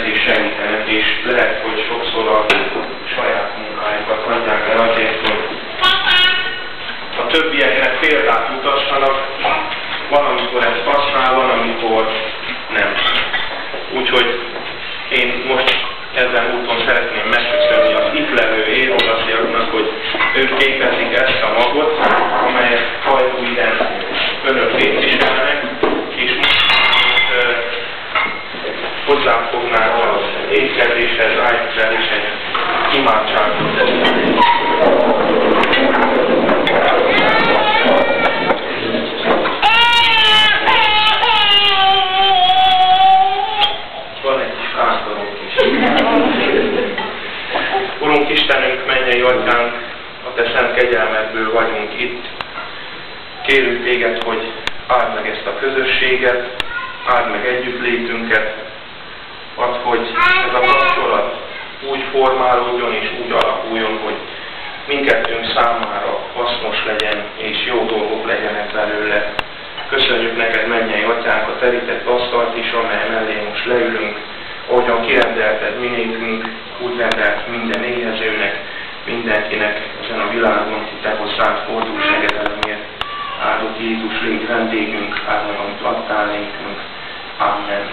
és segítenek, és lehet, hogy sokszor a saját munkájukat adják el azért, hogy a többieknek példát mutassanak, van, amikor ez használ, van, amikor nem. Úgyhogy én most ezen úton szeretném megköszönni az itt levő érogasziaknak, hogy ők képezik ezt a magot, amelyet hajtóiden önök képviselnek, és most hozzáfognák az étkezéshez, ágykezeléshez, imádságot tenni. Van egy sátorunk is. Urunk Istenünk, mennyei Atyánk, a Te szent kegyelmedből vagyunk itt. Kérünk Téged, hogy áld meg ezt a közösséget, áld meg együttlétünket, add, hogy ez a kapcsolat úgy formálódjon és úgy alakuljon, hogy mindkettőnk számára hasznos legyen és jó dolgok legyenek belőle. Köszönjük neked, mennyei Atyánk, a terített asztalt is, amely mellé most leülünk, ahogyan kirendelted minékünk, úgy rendelt minden éhezőnek, mindenkinek ezen a világon, hogy te hozzád fordul segedelemért. Áldott Jézus, légy vendégünk, áld meg, amit adtál nékünk. Amen.